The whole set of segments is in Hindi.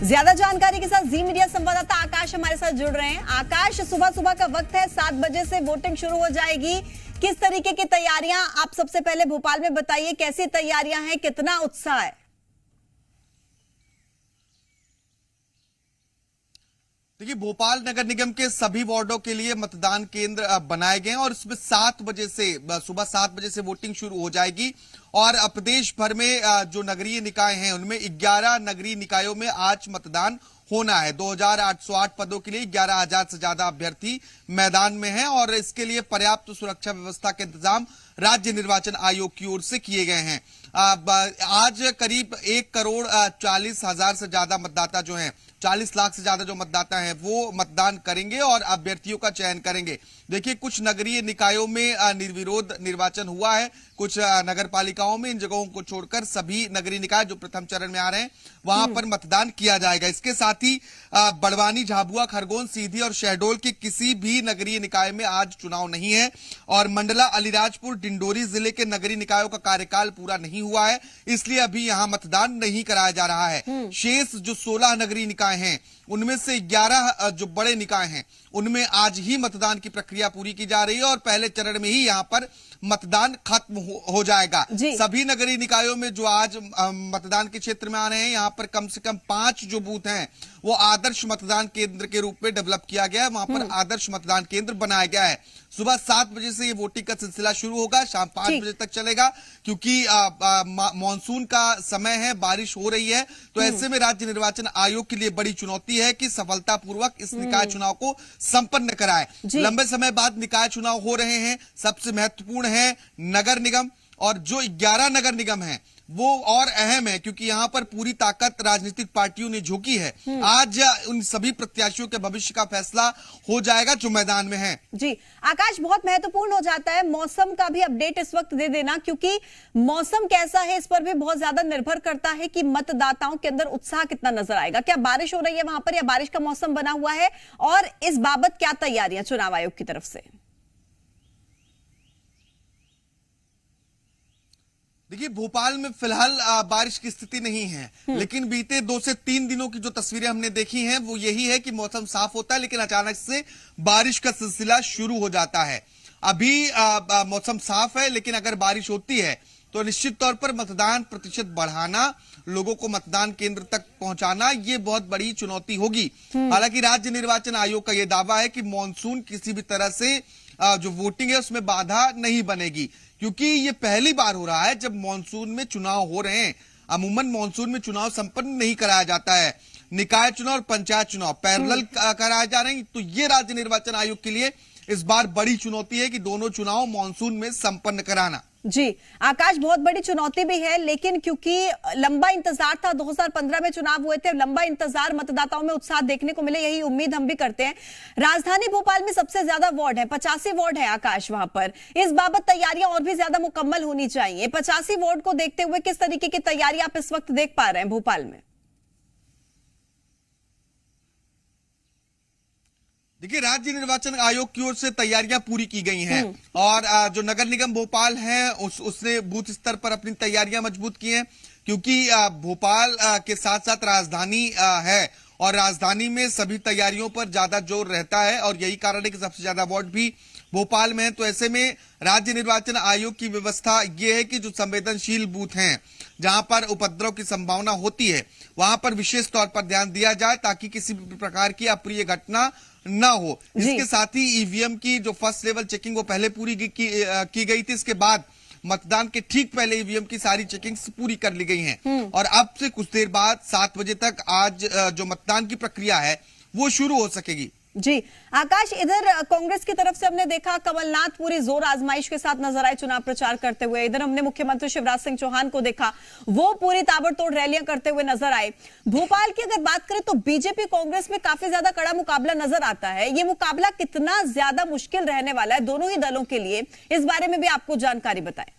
ज्यादा जानकारी के साथ जी मीडिया संवाददाता आकाश हमारे साथ जुड़ रहे हैं। आकाश, सुबह सुबह का वक्त है, 7 बजे से वोटिंग शुरू हो जाएगी। किस तरीके की तैयारियां, आप सबसे पहले भोपाल में बताइए, कैसी तैयारियां हैं, कितना उत्साह है? देखिए, भोपाल नगर निगम के सभी वार्डों के लिए मतदान केंद्र बनाए गए हैं और इसमें 7 बजे से सुबह 7 बजे से वोटिंग शुरू हो जाएगी। और प्रदेश भर में जो नगरीय निकाय हैं उनमें 11 नगरीय निकायों में आज मतदान होना है। 2808 पदों के लिए 11,000 से ज्यादा अभ्यर्थी मैदान में हैं और इसके लिए पर्याप्त सुरक्षा व्यवस्था के इंतजाम राज्य निर्वाचन आयोग की ओर से किए गए हैं। आज करीब 1,40,00,000 से ज्यादा मतदाता जो हैं, 40 लाख से ज्यादा जो मतदाता हैं वो मतदान करेंगे और अभ्यर्थियों का चयन करेंगे। देखिए, कुछ नगरीय निकायों में निर्विरोध निर्वाचन हुआ है, कुछ नगर पालिकाओं में, इन जगहों को छोड़कर सभी नगरीय निकाय जो प्रथम चरण में आ रहे हैं वहां पर मतदान किया जाएगा। इसके साथ ही बड़वानी, झाबुआ, खरगोन, सीधी और शहडोल के किसी भी नगरीय निकाय में आज चुनाव नहीं है और मंडला, अलीराजपुर, डिंडोरी जिले के नगरीय निकायों का कार्यकाल पूरा नहीं हुआ है, इसलिए अभी यहां मतदान नहीं कराया जा रहा है। शेष जो 16 नगरीय निकाय हैं उनमें से 11 जो बड़े निकाय हैं उनमें आज ही मतदान की प्रक्रिया पूरी की जा रही है और पहले चरण में ही यहां पर मतदान खत्म हो जाएगा। सभी नगरीय निकायों में जो आज मतदान के क्षेत्र में आ रहे हैं, यहां पर कम से कम 5 जो बूथ हैं वो आदर्श मतदान केंद्र के रूप में डेवलप किया गया है। वहां पर आदर्श मतदान केंद्र बनाया गया है। सुबह 7 बजे से ये वोटिंग का सिलसिला शुरू होगा, शाम 5 बजे तक चलेगा, क्योंकि मानसून का समय है, बारिश हो रही है। तो ऐसे में राज्य निर्वाचन आयोग के लिए बड़ी चुनौती है कि सफलतापूर्वक इस निकाय चुनाव को संपन्न कराए। लंबे समय बाद निकाय चुनाव हो रहे हैं, सबसे महत्वपूर्ण है नगर निगम, और जो 11 नगर निगम हैं वो और अहम है क्योंकि यहां पर पूरी ताकत राजनीतिक पार्टियों ने झोंकी है। आज उन सभी प्रत्याशियों के भविष्य का फैसला हो जाएगा जो मैदान में है। जी आकाश, बहुत महत्वपूर्ण हो जाता है मौसम का भी अपडेट इस वक्त दे देना, क्योंकि मौसम कैसा है इस पर भी बहुत ज्यादा निर्भर करता है कि मतदाताओं के अंदर उत्साह कितना नजर आएगा। क्या बारिश हो रही है वहां पर या बारिश का मौसम बना हुआ है, और इस बाबत क्या तैयारियां चुनाव आयोग की तरफ से? देखिए, भोपाल में फिलहाल बारिश की स्थिति नहीं है, लेकिन बीते 2 से 3 दिनों की जो तस्वीरें हमने देखी हैं वो यही है कि मौसम साफ होता है लेकिन अचानक से बारिश का सिलसिला शुरू हो जाता है। अभी मौसम साफ है लेकिन अगर बारिश होती है तो निश्चित तौर पर मतदान प्रतिशत बढ़ाना, लोगों को मतदान केंद्र तक पहुंचाना, ये बहुत बड़ी चुनौती होगी। हालांकि राज्य निर्वाचन आयोग का यह दावा है कि मानसून किसी भी तरह से जो वोटिंग है उसमें बाधा नहीं बनेगी, क्योंकि ये पहली बार हो रहा है जब मानसून में चुनाव हो रहे हैं। अमूमन मानसून में चुनाव संपन्न नहीं कराया जाता है, निकाय चुनाव और पंचायत चुनाव पैरेलल कराए जा रहे हैं। तो ये राज्य निर्वाचन आयोग के लिए इस बार बड़ी चुनौती है कि दोनों चुनाव मानसून में संपन्न कराना। जी आकाश, बहुत बड़ी चुनौती भी है, लेकिन क्योंकि लंबा इंतजार था, 2015 में चुनाव हुए थे, लंबा इंतजार, मतदाताओं में उत्साह देखने को मिले, यही उम्मीद हम भी करते हैं। राजधानी भोपाल में सबसे ज्यादा वार्ड है, 85 वार्ड है आकाश वहां पर। इस बाबत तैयारियां और भी ज्यादा मुकम्मल होनी चाहिए। 85 वार्ड को देखते हुए किस तरीके की तैयारी आप इस वक्त देख पा रहे हैं भोपाल में? देखिए, राज्य निर्वाचन आयोग की ओर से तैयारियां पूरी की गई हैं और जो नगर निगम भोपाल है उसने बूथ स्तर पर अपनी तैयारियां मजबूत की हैं, क्योंकि भोपाल के साथ साथ राजधानी है और राजधानी में सभी तैयारियों पर ज्यादा जोर रहता है और यही कारण है कि सबसे ज्यादा वार्ड भी भोपाल में है। तो ऐसे में राज्य निर्वाचन आयोग की व्यवस्था यह है कि जो संवेदनशील बूथ हैं, जहां पर उपद्रव की संभावना होती है, वहां पर विशेष तौर पर ध्यान दिया जाए ताकि किसी भी प्रकार की अप्रिय घटना न हो। इसके साथ ही ईवीएम की जो फर्स्ट लेवल चेकिंग वो पहले पूरी की गई थी, इसके बाद मतदान के ठीक पहले ईवीएम की सारी चेकिंग्स पूरी कर ली गई हैं और अब से कुछ देर बाद 7 बजे तक आज जो मतदान की प्रक्रिया है वो शुरू हो सकेगी। जी आकाश, इधर कांग्रेस की तरफ से हमने देखा कमलनाथ पूरी जोर आजमाइश के साथ नजर आए चुनाव प्रचार करते हुए। इधर हमने मुख्यमंत्री शिवराज सिंह चौहान को देखा, वो पूरी ताबड़तोड़ रैलियां करते हुए नजर आए। भोपाल की अगर बात करें तो बीजेपी कांग्रेस में काफी ज्यादा कड़ा मुकाबला नजर आता है। ये मुकाबला कितना ज्यादा मुश्किल रहने वाला है दोनों ही दलों के लिए, इस बारे में भी आपको जानकारी बताएं।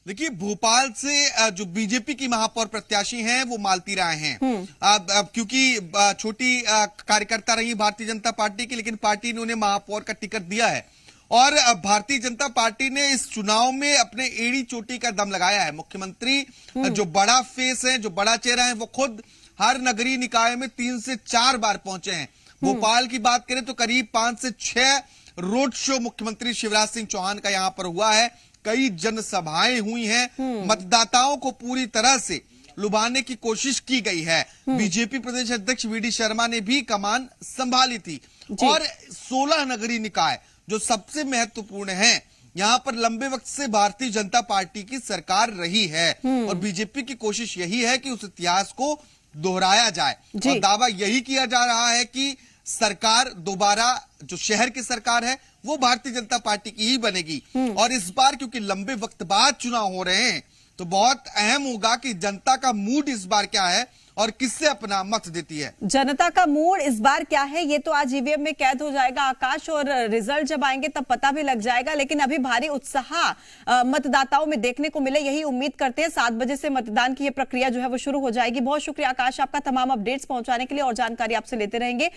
देखिए, भोपाल से जो बीजेपी की महापौर प्रत्याशी हैं वो मालती राय हैं। अब क्योंकि छोटी कार्यकर्ता रही भारतीय जनता पार्टी की, लेकिन पार्टी ने उन्हें महापौर का टिकट दिया है और भारतीय जनता पार्टी ने इस चुनाव में अपने एड़ी चोटी का दम लगाया है। मुख्यमंत्री जो बड़ा फेस है, जो बड़ा चेहरा है, वो खुद हर नगरीय निकाय में 3 से 4 बार पहुंचे हैं। भोपाल की बात करें तो करीब 5 से 6 रोड शो मुख्यमंत्री शिवराज सिंह चौहान का यहां पर हुआ है। कई जनसभाएं हुई हैं। मतदाताओं को पूरी तरह से लुभाने की कोशिश की गई है। बीजेपी प्रदेश अध्यक्ष वीडी शर्मा ने भी कमान संभाली थी। और 16 नगरीय निकाय जो सबसे महत्वपूर्ण हैं, यहां पर लंबे वक्त से भारतीय जनता पार्टी की सरकार रही है और बीजेपी की कोशिश यही है कि उस इतिहास को दोहराया जाए। और दावा यही किया जा रहा है कि सरकार दोबारा जो शहर की सरकार है वो भारतीय जनता पार्टी की ही बनेगी। और इस बार क्योंकि लंबे वक्त बाद चुनाव हो रहे हैं तो बहुत अहम होगा कि जनता का मूड इस बार क्या है और किससे अपना मत देती है। जनता का मूड इस बार क्या है ये तो आज ईवीएम में कैद हो जाएगा आकाश, और रिजल्ट जब आएंगे तब पता भी लग जाएगा। लेकिन अभी भारी उत्साह मतदाताओं में देखने को मिले, यही उम्मीद करते हैं। 7 बजे से मतदान की ये प्रक्रिया जो है वो शुरू हो जाएगी। बहुत शुक्रिया आकाश आपका तमाम अपडेट्स पहुंचाने के लिए, और जानकारी आपसे लेते रहेंगे।